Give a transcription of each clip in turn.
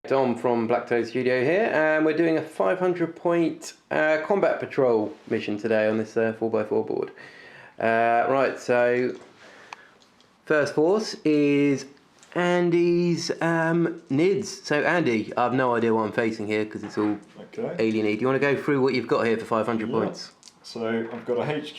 Dom from Black Toad Studio here, and we're doing a 500 point combat patrol mission today on this 4x4 board. Right, so first force is Andy's Nids. So Andy, I have no idea what I'm facing here because it's all alien-y. Do you want to go through what you've got here for 500 points? So I've got a HQ,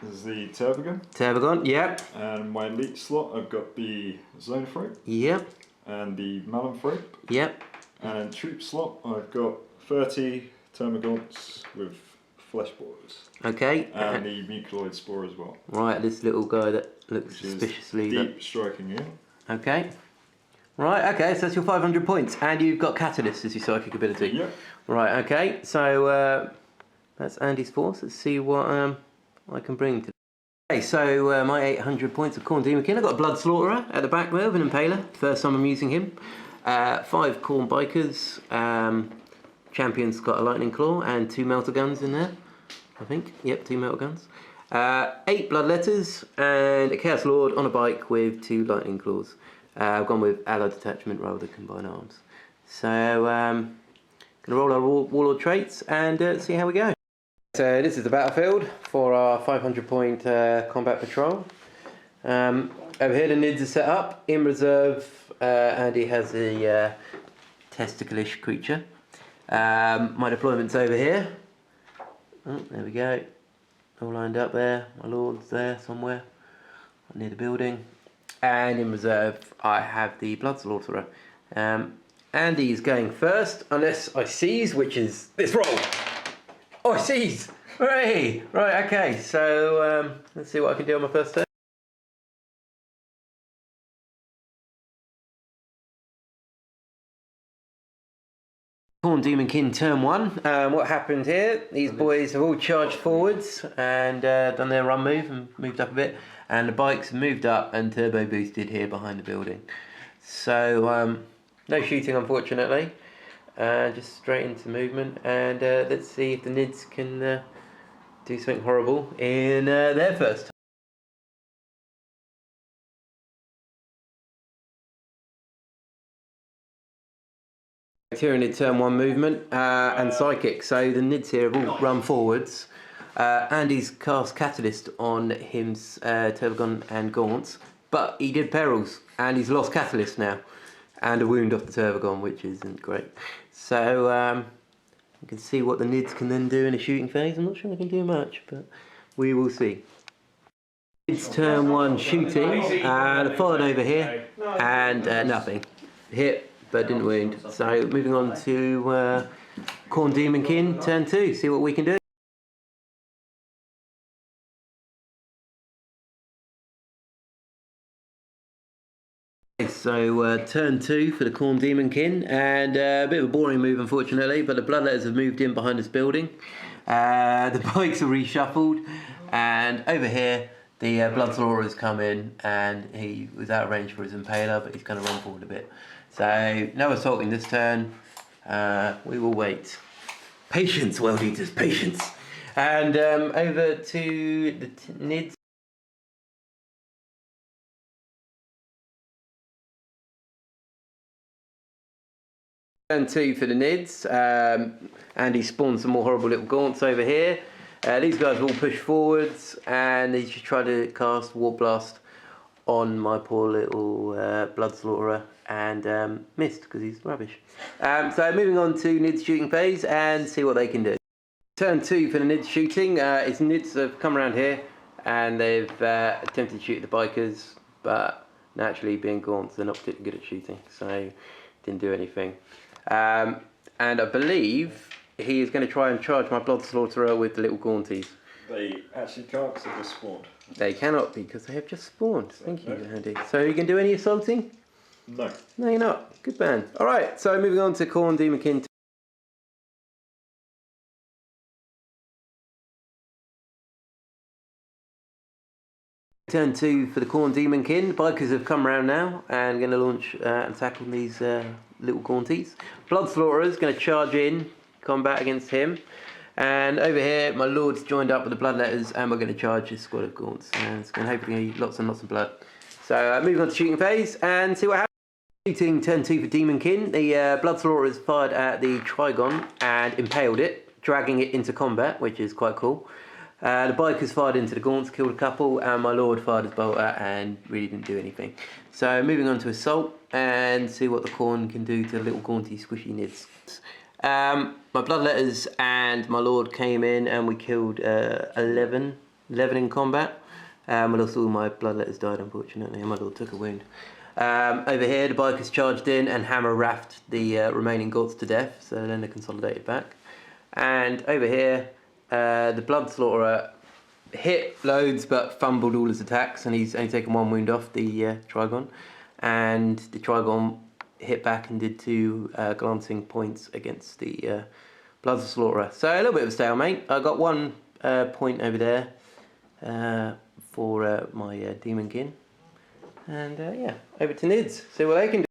this is the Turbogun. Turbogun, yep. And my elite slot, I've got the Zone Throat. Yep. And the Malum Throat. Yep. And in troop slot, I've got 30 Termagants with flesh borers. Okay. And the Mucoid Spore as well. Right, this little guy that looks suspiciously... deep striking in. Okay. Right, okay, so that's your 500 points. And you've got Catalyst as your psychic ability. Yep. Right, okay, so that's Andy's force. Let's see what I can bring to. Okay, so my 800 points of Khorne Daemonkin. I've got a Blood Slaughterer at the back there with an Impaler. First time I'm using him. 5 Khorne Bikers. Champion's got a Lightning Claw and 2 Melter Guns in there, I think. Yep, 2 Melter Guns. 8 Bloodletters and a Chaos Lord on a bike with 2 Lightning Claws. I've gone with Allied Detachment rather than Combined Arms. So, going to roll our Warlord traits and see how we go. So this is the battlefield for our 500 point combat patrol. Over here the Nids are set up. In reserve, Andy has a testicle-ish creature. My deployment's over here. Oh, there we go. All lined up there. My Lord's there somewhere near the building. And in reserve, I have the Blood Slaughterer. Andy's going first, unless I seize, which is this roll. Oh, I seize! Hooray! Right, okay, so let's see what I can do on my first turn. Khorne Daemonkin turn 1. What happened here? These boys have all charged forwards and done their run move and moved up a bit, and the bikes have moved up and turbo boosted here behind the building. So no shooting unfortunately, just straight into movement, and let's see if the Nids can do something horrible in their first turn. Tyranid turn 1 movement and psychic, so the Nids here have all run forwards. Andy's cast Catalyst on him's Turbogun and Gaunts, but he did Perils and he's lost Catalyst now and a wound off the Turbogun, which isn't great. So you can see what the Nids can then do in a shooting phase. I'm not sure they can do much, but we will see. Nids turn 1 shooting, followed over here and nothing. Hit but didn't wound. So moving on to Khorne Daemonkin turn 2, see what we can do. So turn 2 for the Khorne Daemonkin, and a bit of a boring move unfortunately, but the Bloodletters have moved in behind this building. The bikes are reshuffled, and over here the Blood Slaughterer has come in, and he was out of range for his Impaler, but he's going to run forward a bit. So no assaulting this turn. We will wait. Patience, World Eaters, patience. And over to the Nids. Turn 2 for the Nids. Andy spawned some more horrible little Gaunts over here. These guys will push forwards, and they just try to cast Warp Blast on my poor little Blood Slaughterer, and missed because he's rubbish. So moving on to Nids shooting phase and see what they can do. Turn 2 for the Nids shooting. It's Nids have come around here and they've attempted to shoot the bikers, but naturally being Gaunts they're not particularly good at shooting, so didn't do anything. And I believe he is going to try and charge my Blood Slaughterer with the little Gaunties. They actually can't because they just spawned. They cannot because they have just spawned. Thank you, Andy. So you can do any assaulting? No. No, you're not. Good man. Alright, so moving on to Khorne Daemonkin. Turn 2 for the Khorne Daemonkin. Bikers have come around now and going to launch and tackle these little Gaunties. Blood Slaughterer is going to charge in, combat against him. And over here, my Lord's joined up with the Bloodletters, and we're going to charge this squad of Gaunts. And it's going to hopefully be lots and lots of blood. So moving on to shooting phase and see what happens. Shooting turn 2 for Daemonkin. The Blood Slaughterer is fired at the Trigon and impaled it, dragging it into combat, which is quite cool. The Bikers fired into the Gaunts, killed a couple, and my Lord fired his bolt at and really didn't do anything. So moving on to Assault and see what the Khorne can do to the little gaunty squishy nids. My Bloodletters and my Lord came in and we killed 11 in combat. Well, also all my Bloodletters died unfortunately and my Lord took a wound. Over here the Bikers charged in and hammer raffed the remaining Gaunts to death, so then they consolidated back. And over here the Blood Slaughterer hit loads but fumbled all his attacks and he's only taken 1 wound off the Trigon. And the Trigon hit back and did 2 glancing points against the Blood Slaughterer. So a little bit of a stalemate. I got 1 point over there for my Daemonkin. And yeah, over to Nids, see what they can do.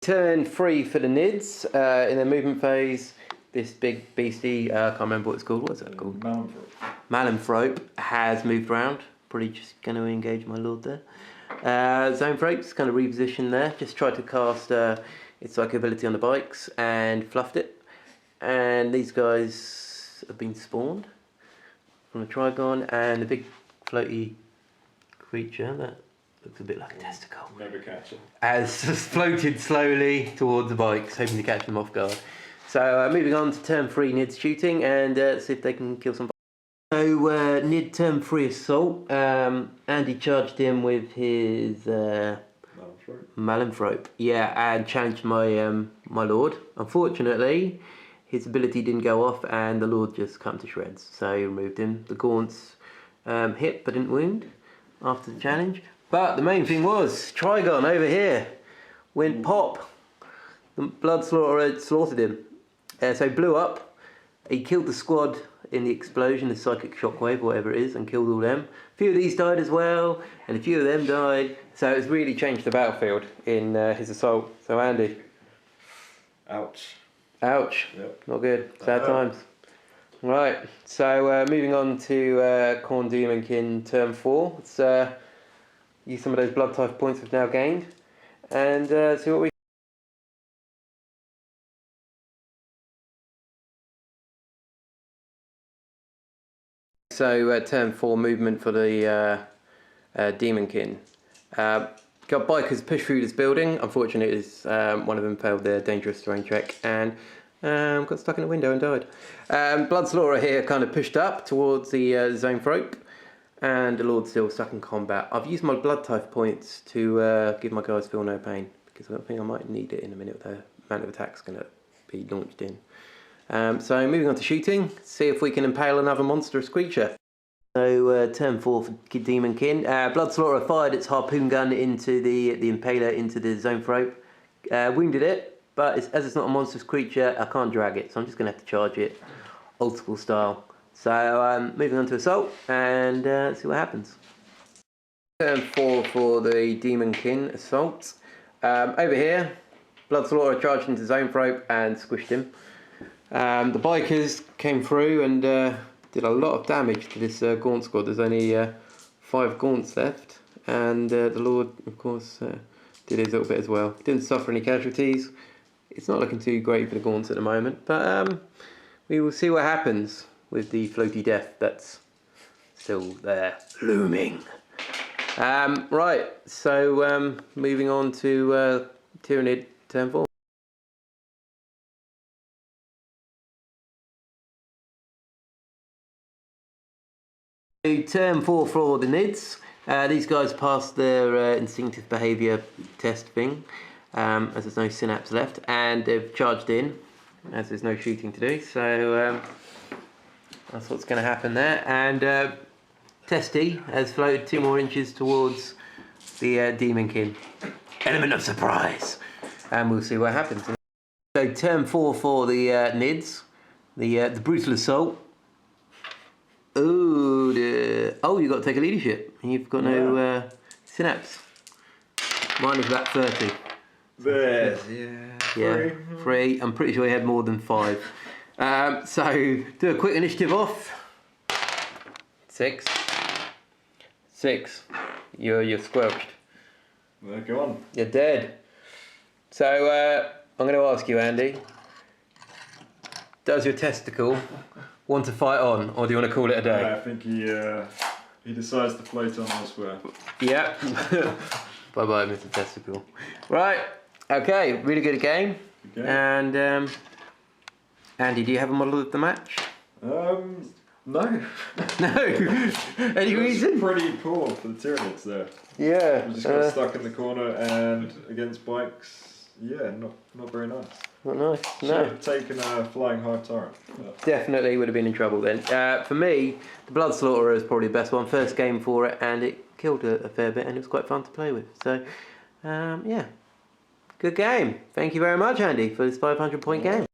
Turn 3 for the Nids in their movement phase. This big beastie, I can't remember what it's called. What's that called? Malamthrope has moved around. Probably just going to engage my Lord there. Zonethrope's kind of repositioned there. Just tried to cast its psychic ability on the bikes and fluffed it. And these guys have been spawned from the Trigon, and the big floaty creature that looks a bit like a testicle. Never catch it. Has just floated slowly towards the bikes, hoping to catch them off guard. So moving on to turn 3 Nid's shooting and see if they can kill some. So Nid turn 3 assault. Andy charged him with his Malamthrope. Yeah, and challenged my my Lord. Unfortunately, his ability didn't go off and the Lord just cut him to shreds. So he removed him. The Gaunts hit but didn't wound after the challenge. But the main thing was Trigon over here went pop. The Blood Slaughterer slaughtered him. So he blew up. He killed the squad in the explosion, the psychic shockwave, whatever it is, and killed all them. A few of these died as well, and a few of them died. So it's really changed the battlefield in his assault. So Andy. Ouch. Ouch. Yep. Not good. Sad times. Right. So moving on to Khorne Daemonkin turn 4. Let's use some of those blood type points we've now gained, and see what we. So turn 4 movement for the Daemonkin. Got Bikers push through this building. Unfortunately, one of them failed their dangerous terrain check and got stuck in a window and died. Blood Slaughterer here kind of pushed up towards the Zonethrope, and the Lord's still stuck in combat. I've used my blood type points to give my guys feel no pain, because I think I might need it in a minute. The amount of attacks going to be launched in. So moving on to shooting, see if we can impale another monstrous creature. So turn 4 for Daemonkin. Blood Slaughterer fired its harpoon gun into the impaler into the Zonethrope. Wounded it, but as it's not a monstrous creature, I can't drag it, so I'm just going to have to charge it old school style. So moving on to assault and see what happens. Turn 4 for the Daemonkin assault. Over here, Blood Slaughterer charged into Zonethrope and squished him. The Bikers came through and did a lot of damage to this Gaunt squad. There's only 5 Gaunts left, and the Lord, of course, did his little bit as well. Didn't suffer any casualties. It's not looking too great for the Gaunts at the moment, but we will see what happens with the floaty death that's still there, looming. Right, so moving on to Tyranid turn 4. Turn 4 for the Nids. These guys passed their instinctive behaviour test thing, as there's no synapse left, and they've charged in, as there's no shooting to do, so that's what's going to happen there. And Testy has floated 2 more inches towards the Daemonkin. Element of surprise! And we'll see what happens. So turn 4 for the Nids, the brutal assault. Oh, you've got to take a leadership, and you've got no synapse. Mine was about 30. There, yeah, 3. I'm pretty sure he had more than 5. So do a quick initiative off. 6. 6. You're squelched. Well, go on. You're dead. So I'm going to ask you, Andy. Does your testicle want to fight on, or do you want to call it a day? I think he decides to float on elsewhere. Yeah. Bye bye, Mr. Testicle. Right. Okay. Really good game. Okay. And Andy, do you have a model of the match? No. No. Any reason? Pretty poor for the Tyranids there. Yeah. We just got stuck in the corner and against bikes. Yeah, not very nice. Not nice. Should No. have taken a flying Hive Tyrant. Definitely would have been in trouble then. For me, the Blood Slaughterer is probably the best one. First game for it, and it killed a fair bit, and it was quite fun to play with. So, yeah, good game. Thank you very much, Andy, for this 500-point game.